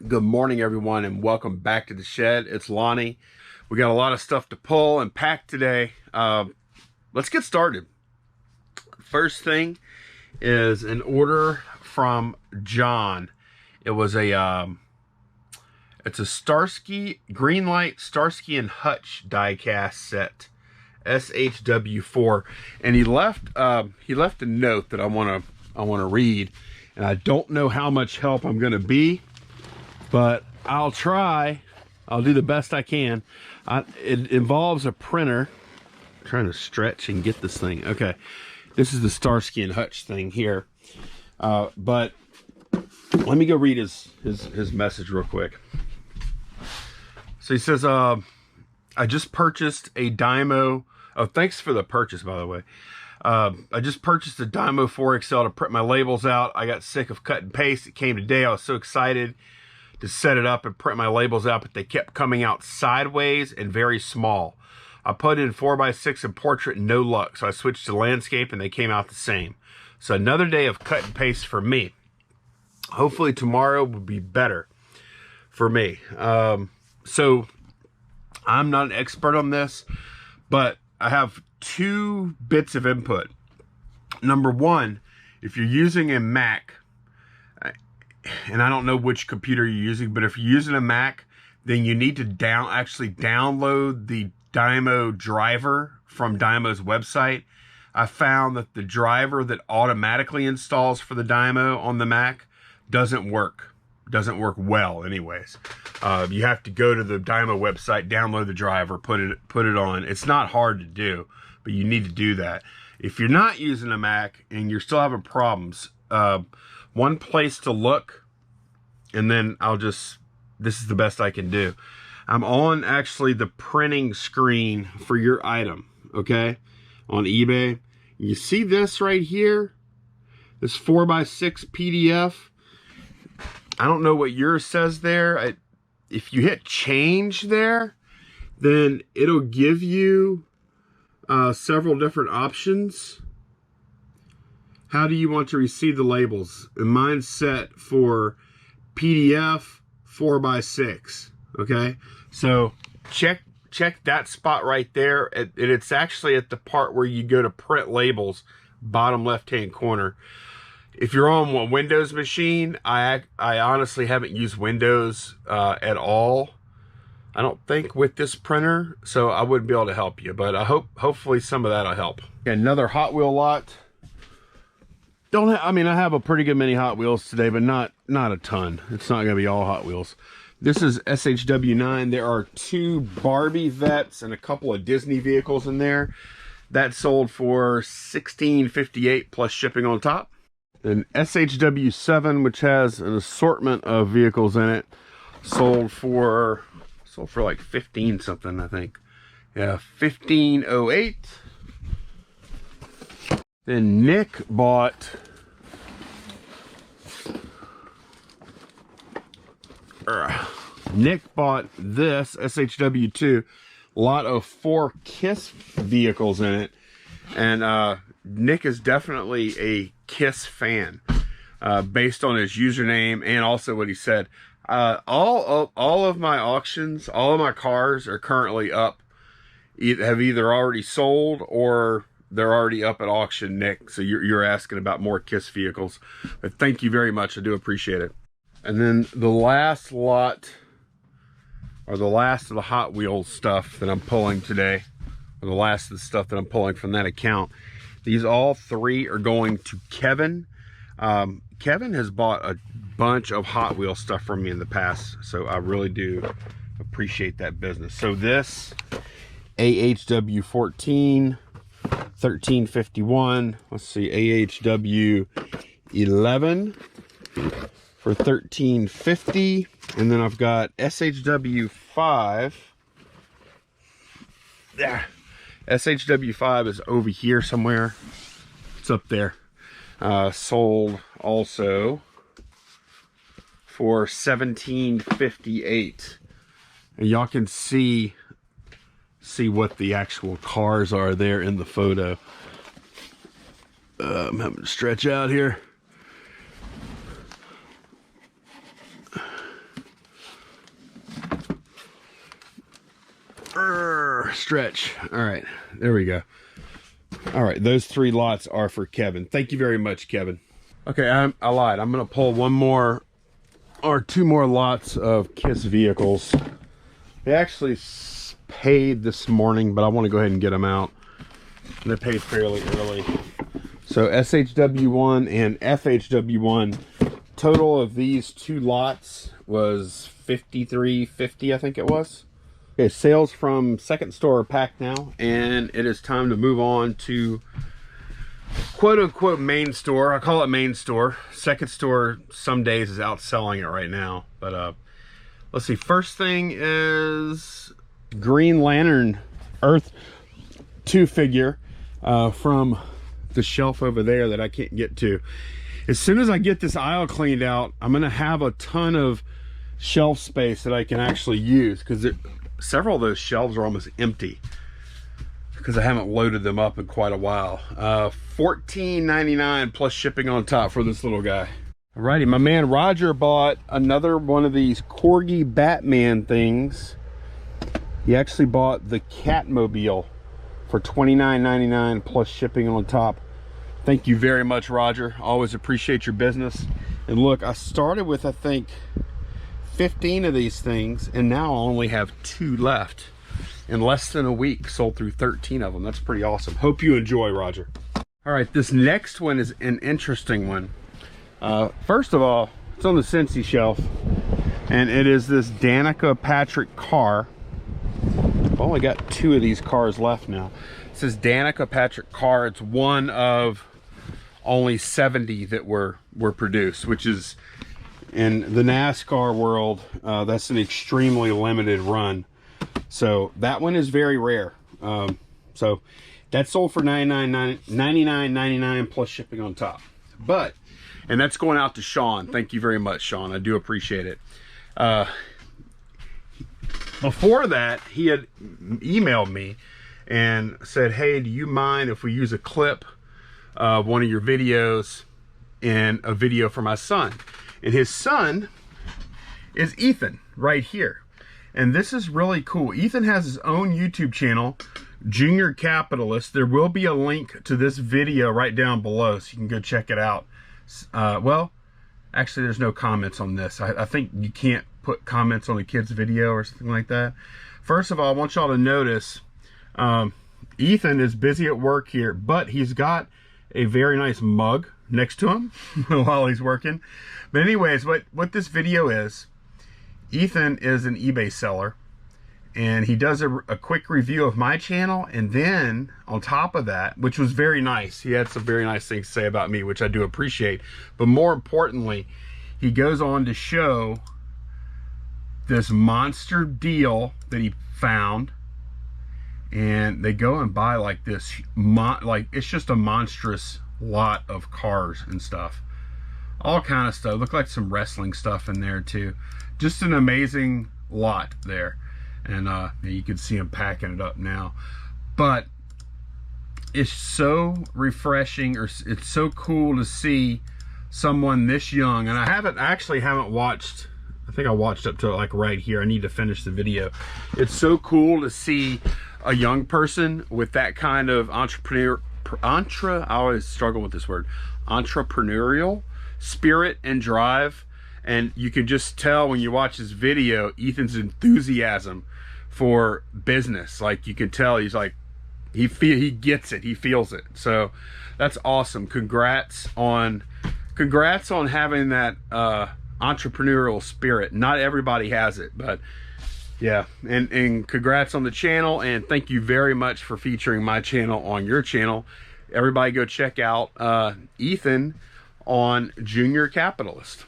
Good morning, everyone, and welcome back to the shed. It's Lonnie. We got a lot of stuff to pull and pack today. Let's get started. First thing is an order from John. It was it's a Starsky Greenlight Starsky and Hutch diecast set, SHW4, and he left a note that I want to read, and I don't know how much help I'm going to be, but I'll try. I'll do the best I can. It involves a printer. I'm trying to stretch and get this thing. Okay, this is the Starsky and Hutch thing here, but let me go read his message real quick. So he says, I just purchased a Dymo. Oh, thanks for the purchase, by the way. I just purchased a Dymo 4XL to print my labels out. I got sick of cut and paste. It came today. I was so excited to set it up and print my labels out, but they kept coming out sideways and very small. I put in 4x6 and portrait and no luck. So I switched to landscape and they came out the same. So another day of cut and paste for me. Hopefully tomorrow will be better for me. So I'm not an expert on this, but I have two bits of input. Number one, if you're using a Mac, and I don't know which computer you're using, but if you're using a Mac, then you need to actually download the Dymo driver from Dymo's website. I found that the driver that automatically installs for the Dymo on the Mac doesn't work well anyways. You have to go to the Dymo website, download the driver, put it on. It's not hard to do, but you need to do that. If you're not using a Mac and you're still having problems, one place to look, and then this is the best I can do. I'm on actually the printing screen for your item, okay, on eBay. You see this right here, this 4x6 PDF. I don't know what yours says there. If you hit change there, then it'll give you several different options. How do you want to receive the labels? And mine's set for PDF 4x6. Okay, so check that spot right there. And it's actually at the part where you go to print labels, bottom left hand corner. If you're on a Windows machine, I honestly haven't used Windows at all, I don't think, with this printer, so I wouldn't be able to help you, but hopefully some of that'll help. Another Hot Wheel lot. I have a pretty good many Hot Wheels today, but not a ton. It's not gonna be all Hot Wheels. This is SHW9. There are two Barbie Vets and a couple of Disney vehicles in there. That sold for $16.58 plus shipping on top. An SHW7, which has an assortment of vehicles in it, sold for like 15 something, I think. Yeah, 1508. Then Nick bought this SHW2, a lot of 4 KISS vehicles in it, and Nick is definitely a KISS fan, based on his username and also what he said. All of my auctions, all of my cars are currently up, have either already sold or they're already up at auction, Nick. So you're asking about more KISS vehicles, but thank you very much. I do appreciate it. And then the last lot, or the last of the Hot Wheels stuff that I'm pulling today, or the last of the stuff that I'm pulling from that account. These all three are going to Kevin. Kevin has bought a bunch of Hot Wheels stuff from me in the past, so I really do appreciate that business. So this AHW 14, 1351. Let's see, AHW 11 for 1350, and then I've got SHW 5. Yeah, SHW 5 is over here somewhere. It's up there. Sold also for $17.58, and y'all can see what the actual cars are there in the photo. I'm having to stretch out here. stretch. All right, there we go. All right, those 3 lots are for Kevin. Thank you very much, Kevin. Okay, I lied. I'm gonna pull 1 more or 2 more lots of KISS vehicles. They actually paid this morning, but I want to go ahead and get them out. They paid fairly early. So SHW1 and FHW1, total of these 2 lots was $53.50, I think it was. Okay, sales from second store are packed now, and it is time to move on to quote-unquote main store. I call it main store. Second store some days is outselling it right now. But let's see, first thing is Green Lantern Earth 2 figure from the shelf over there that I can't get to. As soon as I get this aisle cleaned out, I'm gonna have a ton of shelf space that I can actually use, because several of those shelves are almost empty because I haven't loaded them up in quite a while. $14.99 plus shipping on top for this little guy. Alrighty, my man Roger bought another one of these Corgi Batman things. He actually bought the Catmobile for $29.99 plus shipping on top. Thank you very much, Roger. Always appreciate your business. And look, I started with, I think, 15 of these things, and now I only have 2 left. In less than a week, sold through 13 of them. That's pretty awesome. Hope you enjoy, Roger. All right, this next one is an interesting one. First of all, it's on the Cincy shelf, and it is this Danica Patrick Car. I've only got 2 of these cars left now. It says Danica Patrick Car. It's one of only 70 that were produced, which is, in the NASCAR world, that's an extremely limited run. So that one is very rare. So that sold for $99.99 plus shipping on top. And that's going out to Sean. Thank you very much, Sean. I do appreciate it. Before that, he had emailed me and said, hey, do you mind if we use a clip of one of your videos in a video for my son? And his son is Ethan right here. And this is really cool. Ethan has his own YouTube channel, Junior Capitalist. There will be a link to this video right down below, so you can go check it out. Well, actually, there's no comments on this. I think you can't put comments on a kid's video or something like that. First of all, I want y'all to notice Ethan is busy at work here, but he's got a very nice mug next to him while he's working. But anyways, what this video is, Ethan is an eBay seller, and he does a quick review of my channel, and then on top of that, which was very nice, he had some very nice things to say about me, which I do appreciate, but more importantly, he goes on to show this monster deal that he found, and they go and buy like this, like it's just a monstrous lot of cars and stuff, all kind of stuff. Look like some wrestling stuff in there too. Just an amazing lot there. And you can see him packing it up now. But it's so refreshing, or it's so cool to see someone this young. And I actually haven't watched, I think I watched up to like right here. I need to finish the video. It's so cool to see a young person with that kind of I always struggle with this word, entrepreneurial spirit and drive. And you can just tell when you watch this video, Ethan's enthusiasm for business. Like, you can tell he's like, he gets it, he feels it. So that's awesome. Congrats on having that entrepreneurial spirit. Not everybody has it, but yeah. And congrats on the channel, and thank you very much for featuring my channel on your channel. Everybody go check out Ethan on Junior Capitalist.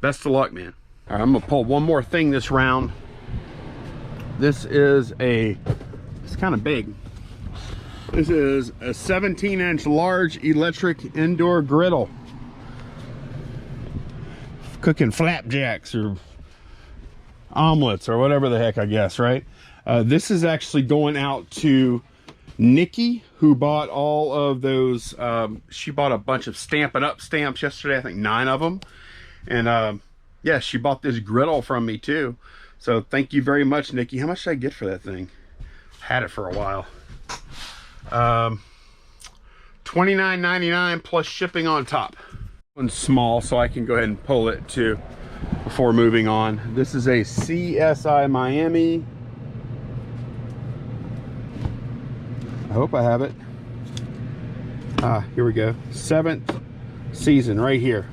Best of luck, man. All right, I'm gonna pull one more thing this round. This is it's kind of big. This is a 17-inch large electric indoor griddle. Cooking flapjacks or omelets or whatever the heck, I guess, right? This is actually going out to Nikki, who bought all of those. She bought a bunch of Stampin' Up stamps yesterday, I think 9 of them. And yeah, she bought this griddle from me too. So thank you very much, Nikki. How much did I get for that thing? Had it for a while. $29.99 plus shipping on top. One's small, so I can go ahead and pull it too before moving on. This is a CSI Miami. I hope I have it. Here we go. 7th season right here.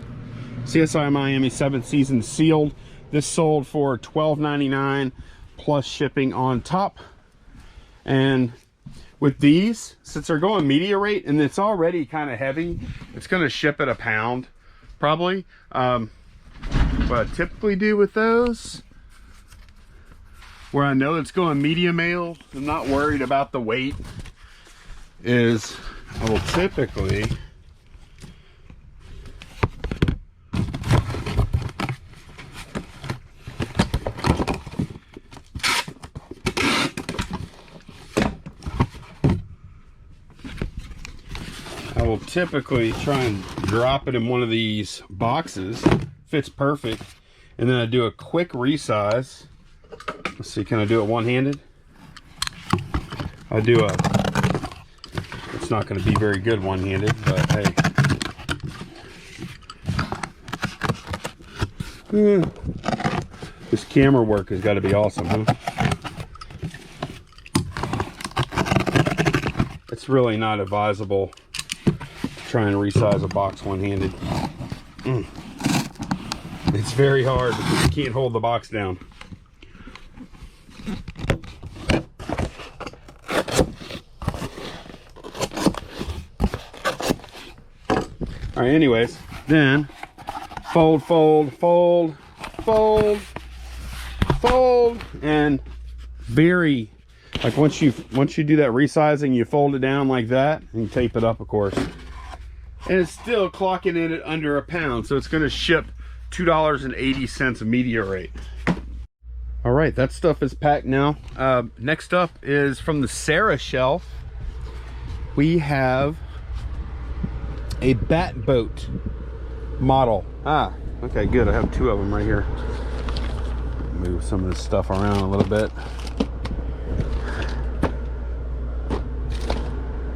CSI Miami 7th season sealed. This sold for $12.99 plus shipping on top. And with these, since they're going media rate and it's already kind of heavy, it's going to ship at £1 probably. What I typically do with those, where I know it's going media mail, I'm not worried about the weight, is I will typically try and drop it in one of these boxes. Fits perfect. And then I do a quick resize. Let's see, can I do it one-handed? I do a, it's not going to be very good one-handed, but hey. This camera work has got to be awesome, huh? It's really not advisable to try and resize a box one-handed. It's very hard because you can't hold the box down. All right, anyways, then fold, fold, fold, fold, fold, and very, like once you do that resizing, you fold it down like that and you tape it up, of course. And it's still clocking in at under £1, so it's going to ship $2.80 media rate. All right, that stuff is packed now. Next up is from the Sarah shelf. We have a bat boat model. Okay, good. I have 2 of them right here. Move some of this stuff around a little bit.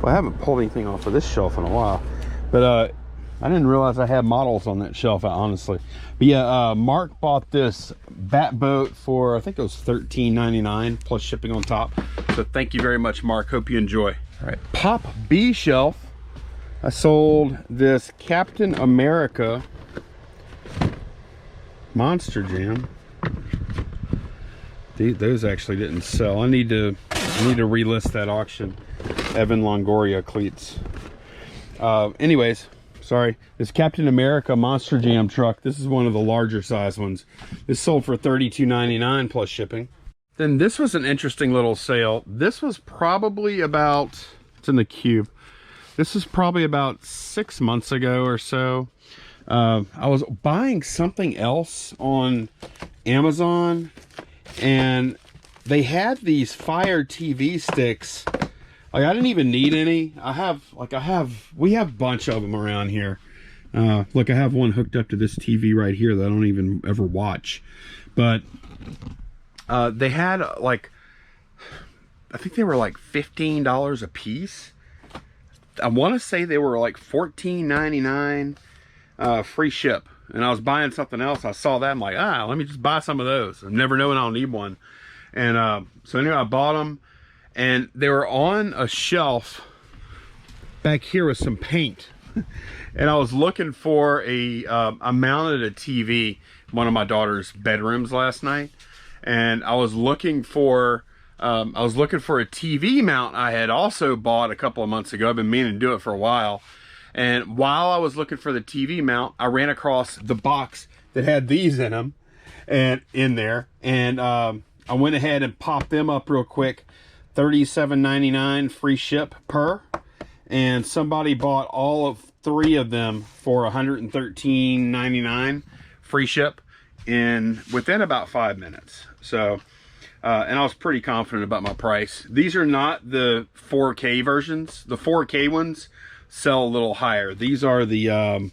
Well, I haven't pulled anything off of this shelf in a while, but I didn't realize I had models on that shelf, honestly. But yeah, Mark bought this bat boat for, I think it was $13.99 plus shipping on top. So thank you very much, Mark. Hope you enjoy. All right, Pop B shelf. I sold this Captain America Monster Jam. Those actually didn't sell. I need to relist that auction. Evan Longoria cleats. Anyways, sorry. This Captain America Monster Jam truck. This is one of the larger size ones. This sold for $32.99 plus shipping. Then this was an interesting little sale. This was probably about, it's in the cube. This is probably about 6 months ago or so. I was buying something else on Amazon and they had these Fire TV sticks. Like, I didn't even need any. We have a bunch of them around here. Look, I have one hooked up to this TV right here that I don't even ever watch. But they had like, I think they were like $15 a piece. I want to say they were like $14.99 free ship. And I was buying something else. I saw that. I'm like, let me just buy some of those. I'm never knowing I'll need one. And so anyway, I bought them. And they were on a shelf back here with some paint. And I was looking for I mounted a TV in one of my daughter's bedrooms last night. And I was looking for a TV mount I had also bought a couple of months ago. I've been meaning to do it for a while. And while I was looking for the TV mount, I ran across the box that had these in them and in there. And I went ahead and popped them up real quick. $37.99 free ship per. And somebody bought all of 3 of them for $113.99 free ship within about 5 minutes. So and I was pretty confident about my price. These are not the 4K versions. The 4K ones sell a little higher. These are the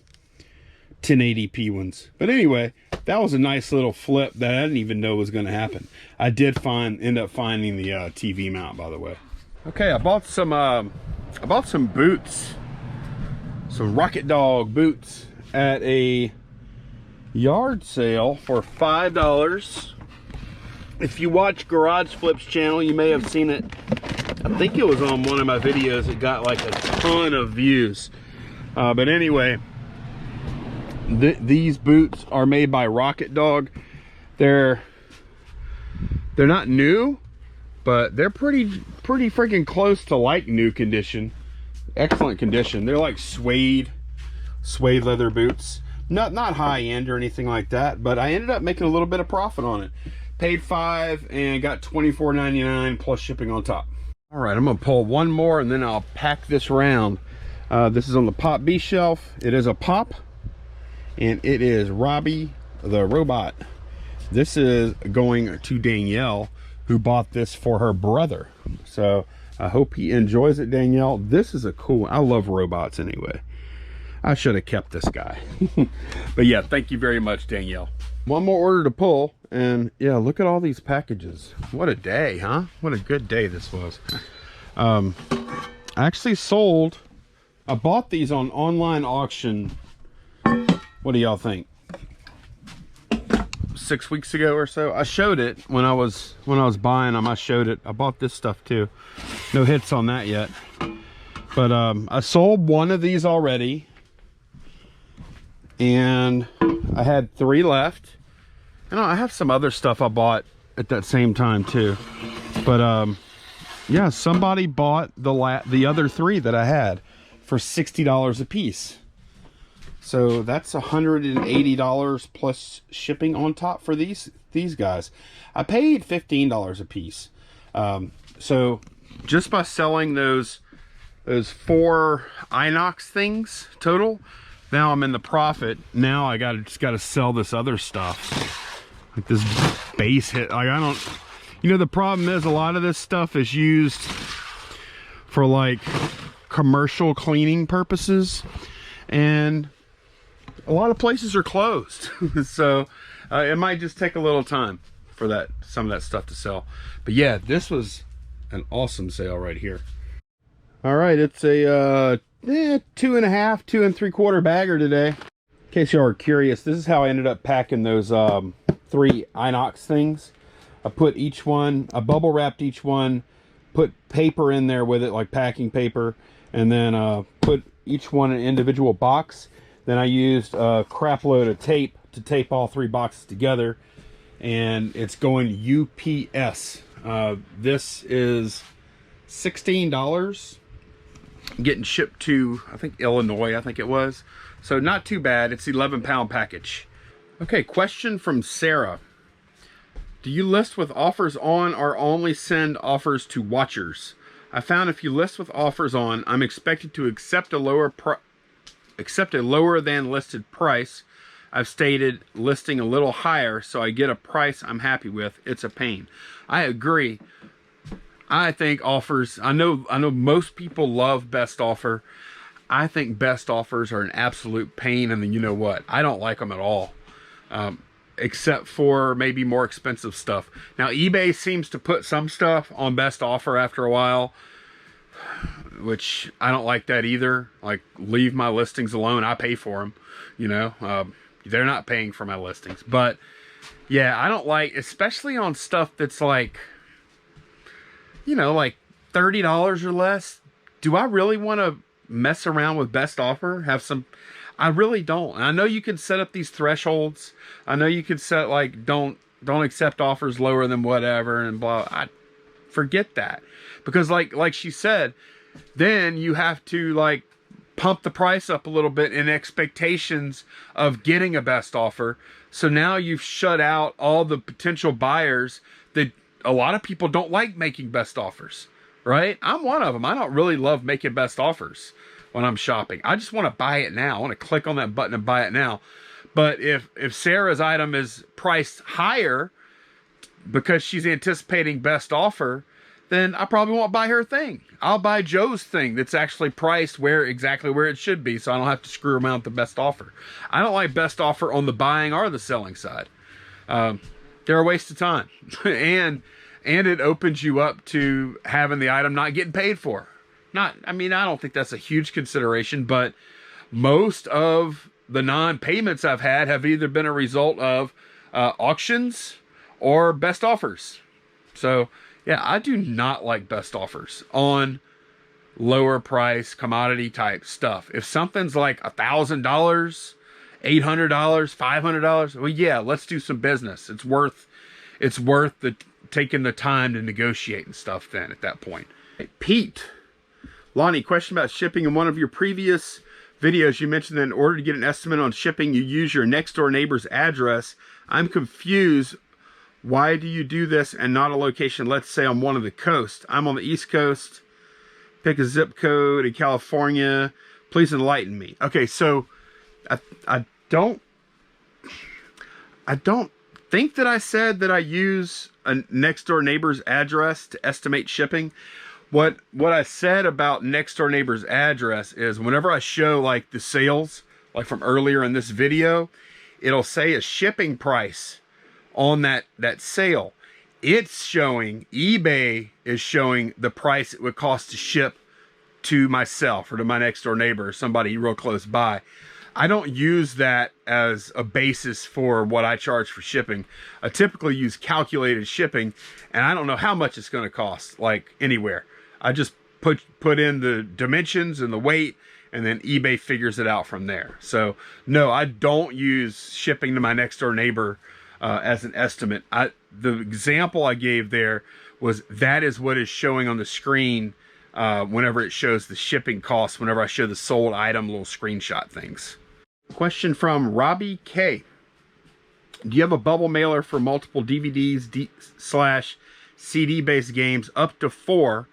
1080p ones. But anyway, that was a nice little flip that I didn't even know was going to happen. I did end up finding the TV mount, by the way. Okay, I bought some boots, some Rocket Dog boots at a yard sale for $5. If you watch Garage Flip's channel, you may have seen it. I think it was on one of my videos. It got like a ton of views. But anyway, these boots are made by Rocket Dog. They're not new, but they're pretty freaking close to like new condition. Excellent condition. They're like suede leather boots. Not high end or anything like that, but I ended up making a little bit of profit on it. Paid $5 and got $24.99 plus shipping on top. All right, I'm gonna pull one more and then I'll pack this round. This is on the Pop B shelf. It is a Pop, and it is Robbie the Robot. This is going to Danielle, who bought this for her brother. So I hope he enjoys it, Danielle. This is a cool, I love robots anyway. I should have kept this guy. But yeah, thank you very much, Danielle. One more order to pull, and yeah, look at all these packages. What a day, huh? What a good day this was. I actually sold, I bought these on online auction. What do y'all think? 6 weeks ago or so. I showed it when I was buying them. I showed it. I bought this stuff too. No hits on that yet. But I sold one of these already, and I had 3 left. And I have some other stuff I bought at that same time too. But yeah, somebody bought the other 3 that I had for $60 a piece. So that's $180 plus shipping on top for these guys. I paid $15 a piece. So just by selling those 4 Inox things total, now I'm in the profit. Now I just gotta sell this other stuff. Like this base hit. Like I don't, you know, the problem is a lot of this stuff is used for like commercial cleaning purposes, and a lot of places are closed. So it might just take a little time for some of that stuff to sell. But yeah, this was an awesome sale right here. All right, it's a 2.5, 2 3/4 bagger today. In case y'all are curious, this is how I ended up packing those 3 Inox things. I put each one, I bubble wrapped each one, put paper in there with it, like packing paper, and then put each one in an individual box. Then I used a crap load of tape to tape all 3 boxes together, and it's going UPS. This is $16, getting shipped to, I think, Illinois, I think it was. So not too bad. It's 11-pound package. Okay, question from Sarah. Do you list with offers on or only send offers to watchers? I found if you list with offers on, I'm expected to accept a lower than listed price. I've stated listing a little higher so I get a price I'm happy with. It's a pain. I agree. I think offers, I know most people love best offer. I think best offers are an absolute pain, and then you know what? I don't like them at all. Except for maybe more expensive stuff. Now eBay seems to put some stuff on best offer after a while, which I don't like that either. Like, leave my listings alone. I pay for them, you know. They're not paying for my listings. But yeah, I don't like, especially on stuff that's like, you know, like $30 or less. Do I really want to mess around with best offer? I really don't. And I know you can set up these thresholds. I know you can set like don't accept offers lower than whatever and blah. I forget that, because like she said, then you have to like pump the price up a little bit in expectations of getting a best offer. So now you've shut out all the potential buyers that a lot of people don't like making best offers, right? I'm one of them. I don't really love making best offers when I'm shopping. I just want to buy it now. I want to click on that button and buy it now. But if Sarah's item is priced higher because she's anticipating best offer, then I probably won't buy her thing. I'll buy Joe's thing that's actually priced exactly where it should be, so I don't have to screw around with the best offer. I don't like best offer on the buying or the selling side. They're a waste of time. and it opens you up to having the item not getting paid for. I mean, I don't think that's a huge consideration, but most of the non-payments I've had have either been a result of auctions or best offers. So yeah, I do not like best offers on lower price commodity type stuff. If something's like $1,000, $800, $500, well, yeah, let's do some business. It's worth taking the time to negotiate and stuff then at that point. Hey, Pete, Lonnie, question about shipping. In one of your previous videos, you mentioned that in order to get an estimate on shipping, you use your next door neighbor's address. I'm confused. Why do you do this and not a location, let's say on one of the coasts? I'm on the East Coast. Pick a zip code in California. Please enlighten me. Okay, so I don't think that I said that I use a next door neighbor's address to estimate shipping. What I said about next door neighbor's address is whenever I show like the sales, like from earlier in this video, it'll say a shipping price on that sale. It's showing, eBay is showing the price it would cost to ship to myself or to my next door neighbor or somebody real close by. I don't use that as a basis for what I charge for shipping. I typically use calculated shipping, and I don't know how much it's going to cost, like anywhere. I just put in the dimensions and the weight, and then eBay figures it out from there. So no, I don't use shipping to my next door neighbor as an estimate. The example I gave there was that is what is showing on the screen whenever it shows the shipping costs, whenever I show the sold item little screenshot things. Question from Robbie K. Do you have a bubble mailer for multiple DVDs / CD based games up to 4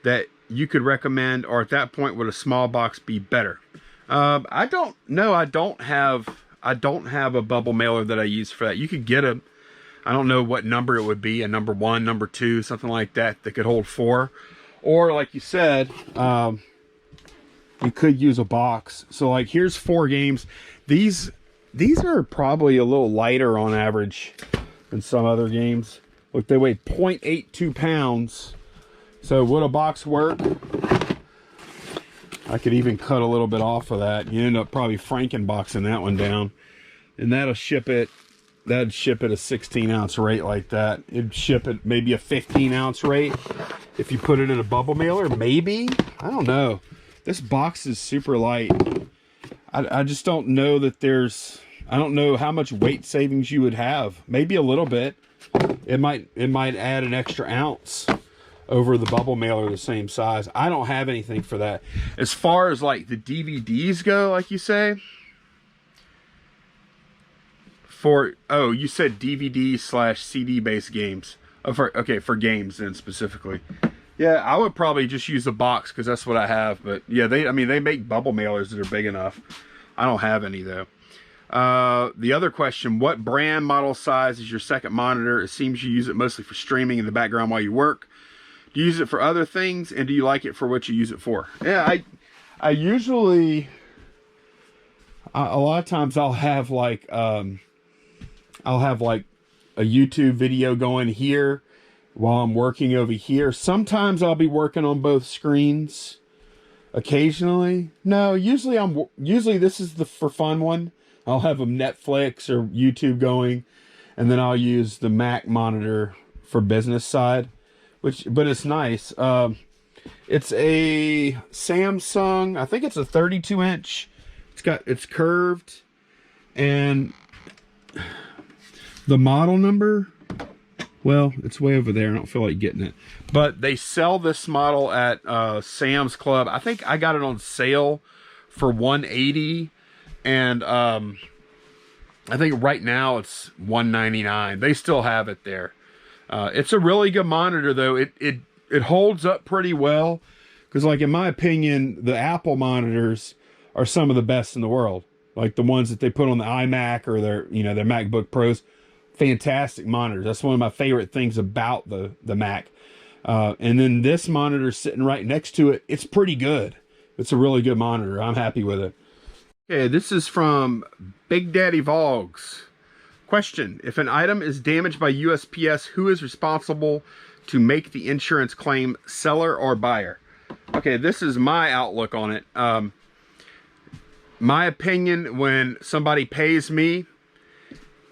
that you could recommend, or at that point would a small box be better? I don't know. I don't have a bubble mailer that I use for that. You could get I don't know what number it would be, a number 1, number 2, something like that could hold 4. Or like you said, you could use a box. So like here's 4 games. These are probably a little lighter on average than some other games. Look, they weigh 0.82 pounds. So would a box work? I could even cut a little bit off of that. You end up probably Frankenboxing that one down. And that'd ship at a 16-ounce rate like that. It'd ship at maybe a 15-ounce rate. If you put it in a bubble mailer, maybe? I don't know. This box is super light. I just don't know that I don't know how much weight savings you would have. Maybe a little bit. It might add an extra ounce over the bubble mailer the same size. I don't have anything for that. As far as like the DVDs go, like you say, you said DVD / CD based games. For games then specifically. Yeah, I would probably just use a box because that's what I have. But yeah, they make bubble mailers that are big enough. I don't have any though. The other question, what brand, model, size is your second monitor? It seems you use it mostly for streaming in the background while you work. Do you use it for other things, and do you like it for what you use it for? Yeah, I usually, a lot of times I'll have like a YouTube video going here while I'm working over here. Sometimes I'll be working on both screens. Occasionally, no. Usually this is the for fun one. I'll have a Netflix or YouTube going, and then I'll use the Mac monitor for business side. But it's nice. It's a Samsung. I think it's a 32-inch. It's curved, and the model number, well, it's way over there. I don't feel like getting it. But they sell this model at Sam's Club. I think I got it on sale for $180, and I think right now it's $199. They still have it there. It's a really good monitor though. It holds up pretty well, because like in my opinion, the Apple monitors are some of the best in the world. Like the ones that they put on the iMac or their MacBook Pros. Fantastic monitors. That's one of my favorite things about the Mac. And then this monitor sitting right next to it, it's pretty good. It's a really good monitor. I'm happy with it. Okay, this is from Big Daddy Vogs. Question: if an item is damaged by USPS, who is responsible to make the insurance claim, seller or buyer? Okay, this is my outlook on it. My opinion, when somebody pays me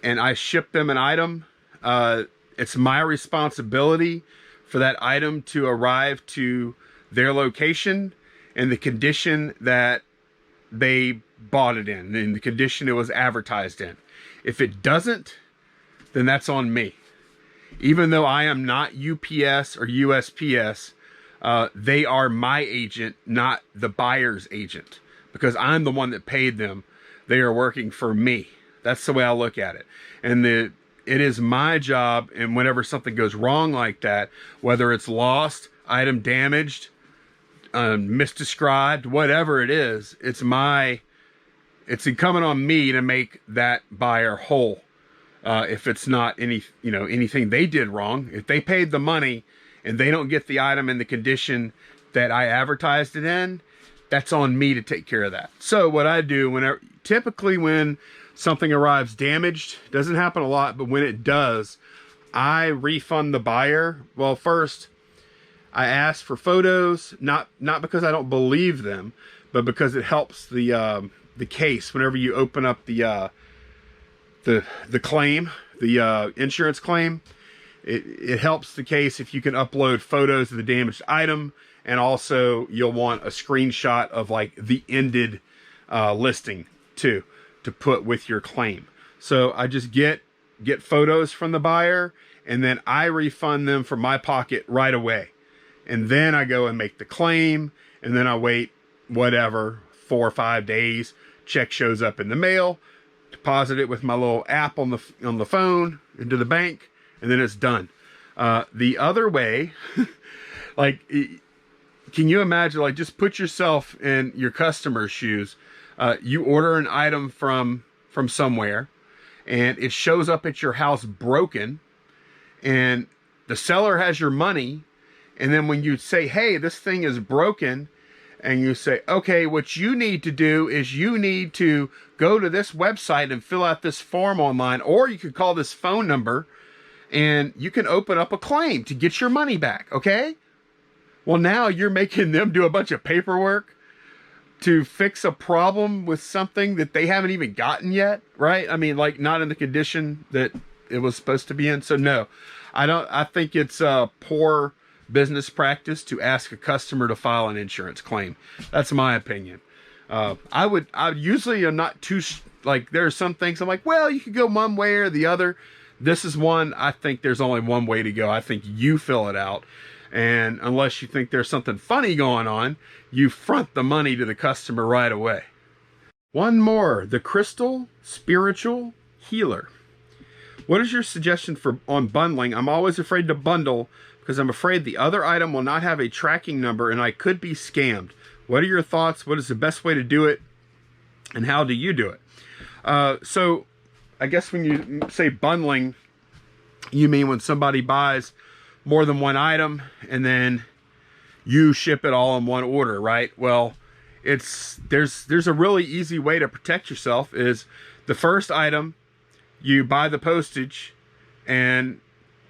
and I ship them an item, it's my responsibility for that item to arrive to their location in the condition that they bought it in the condition it was advertised in. If it doesn't, then that's on me. Even though I am not UPS or USPS, they are my agent, not the buyer's agent, because I'm the one that paid them. They are working for me. That's the way I look at it. And it is my job, and whenever something goes wrong like that, whether it's lost, item damaged, misdescribed, whatever it is, it's incumbent on me to make that buyer whole. If it's not anything they did wrong, if they paid the money and they don't get the item in the condition that I advertised it in, that's on me to take care of that. So what I do typically when something arrives damaged, doesn't happen a lot, but when it does, I refund the buyer. Well, first I ask for photos, not because I don't believe them, but because it helps the case whenever you open up the claim, the insurance claim. It helps the case if you can upload photos of the damaged item, and also you'll want a screenshot of like the ended listing too, to put with your claim. So I just get photos from the buyer, and then I refund them from my pocket right away. And then I go and make the claim, and then I wait whatever 4 or 5 days. Check shows up in the mail, deposit it with my little app on the phone into the bank, and then it's done. The other way, like, can you imagine, like, just put yourself in your customer's shoes. You order an item from somewhere, and it shows up at your house broken, and the seller has your money, and then when you say, hey, this thing is broken, and you say, okay, what you need to do is you need to go to this website and fill out this form online, or you could call this phone number and you can open up a claim to get your money back, okay? Well, now you're making them do a bunch of paperwork to fix a problem with something that they haven't even gotten yet, right? I mean, like, not in the condition that it was supposed to be in. So no, I think it's poor business practice to ask a customer to file an insurance claim. That's my opinion. I usually am not too, like, there are some things I'm like, well, you could go one way or the other. This is one, I think there's only one way to go. I think you fill it out. And unless you think there's something funny going on, you front the money to the customer right away. One more, the Crystal Spiritual Healer. What is your suggestion on bundling? I'm always afraid to bundle because I'm afraid the other item will not have a tracking number and I could be scammed. What are your thoughts? What is the best way to do it? And how do you do it? So I guess when you say bundling, you mean when somebody buys more than one item and then you ship it all in one order, right? Well, there's a really easy way to protect yourself. Is the first item, you buy the postage and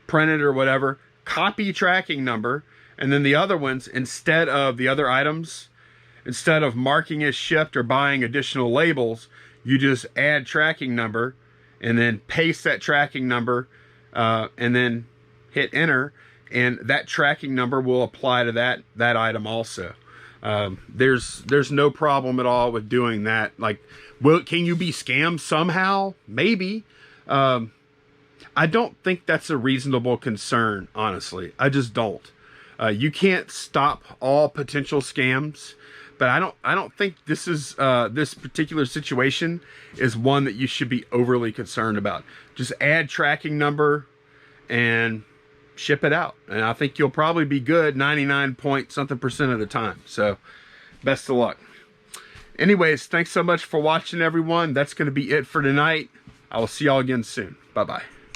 print it or whatever, copy tracking number, and then the other ones, instead of the other items, instead of marking as shipped or buying additional labels, you just add tracking number and then paste that tracking number and then hit enter, and that tracking number will apply to that item also. There's no problem at all with doing that. Like, can you be scammed somehow? Maybe. I don't think that's a reasonable concern, honestly. I just don't. You can't stop all potential scams, but I don't think this particular situation is one that you should be overly concerned about. Just add tracking number and ship it out, and I think you'll probably be good 99% of the time. So best of luck. Anyways, thanks so much for watching, everyone. That's going to be it for tonight. I will see y'all again soon. Bye bye.